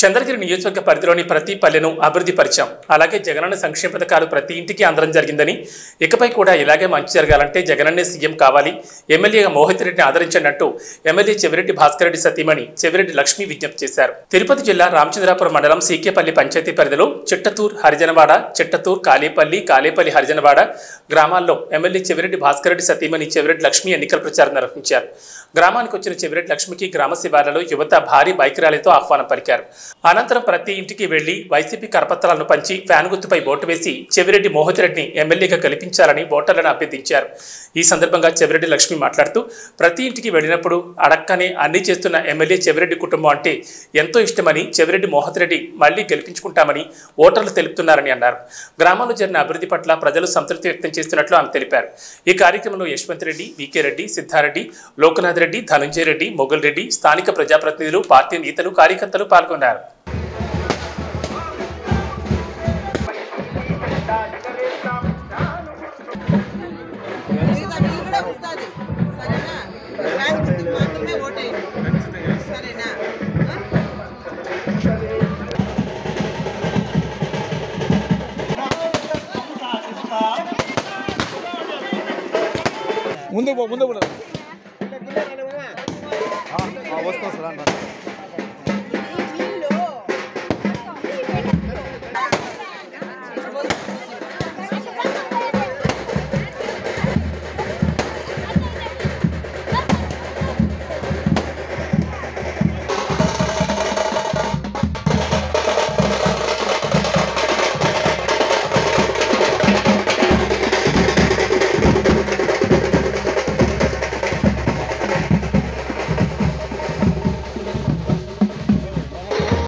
చంద్రగిరి నియోజకవర్గ పరిధిలోని ప్రతి పల్లెను అభివృద్ధి పరిచాం. అలాగే జగనన్న సంక్షేమ పథకాలు ప్రతి ఇంటికి అందడం జరిగిందని, ఇకపై కూడా ఇలాగే మంచి జరగాలంటే జగనన్నే సీఎం కావాలి, ఎమ్మెల్యేగా మోహిత్ రెడ్డిని ఆదరించండి అంటూ ఎమ్మెల్యే చెవిరెడ్డి భాస్కర్ రెడ్డి సతీమణి చెవిరెడ్డి లక్ష్మి విజ్ఞప్తి చేశారు. తిరుపతి జిల్లా రామచంద్రాపురం మండలం సీకేపల్లి పంచాయతీ పరిధిలో చిట్టతూర్ హరిజనవాడ, చిట్టతూర్ కాలేపల్లి, కాలేపల్లి హరిజనవాడ గ్రామాల్లో ఎమ్మెల్యే చెవిరెడ్డి భాస్కర్ రెడ్డి సతీమణి చెవిరెడ్డి లక్ష్మి ఎన్నికల ప్రచారం నిర్వహించారు. గ్రామానికి వచ్చిన చెవిరెడ్డి లక్ష్మికి గ్రామ శివార్లలో యువత భారీ బైక్ ర్యాలీతో ఆహ్వానం పలికారు. అనంతరం ప్రతి ఇంటికి వెళ్లి వైసీపీ కరపత్రాలను పంచి ఫ్యాన్ గుర్తుపై ఓటు వేసి చెవిరెడ్డి మోహిత్ రెడ్డిని ఎమ్మెల్యేగా గెలిపించాలని ఓటర్లను అభ్యర్థించారు. ఈ సందర్భంగా చెవిరెడ్డి లక్ష్మి మాట్లాడుతూ, ప్రతి ఇంటికి వెళ్లినప్పుడు అడక్కనే అన్ని చేస్తున్న ఎమ్మెల్యే చెవిరెడ్డి కుటుంబం అంటే ఎంతో ఇష్టమని, చెవిరెడ్డి మోహిత్ రెడ్డి మళ్లీ గెలిపించుకుంటామని ఓటర్లు తెలుపుతున్నారని అన్నారు. గ్రామంలో జరిగిన అభివృద్ధి పట్ల ప్రజలు సంతృప్తి వ్యక్తం చేస్తున్నట్లు ఆమె తెలిపారు. ఈ కార్యక్రమంలో యశ్వంత్ రెడ్డి, వికే రెడ్డి, సిద్ధారెడ్డి, లోకనాథ్ రెడ్డి, ధనంజయ రెడ్డి, మొగల్ రెడ్డి, స్థానిక ప్రజాప్రతినిధులు, పార్టీ నేతలు, కార్యకర్తలు పాల్గొన్నారు. ముందు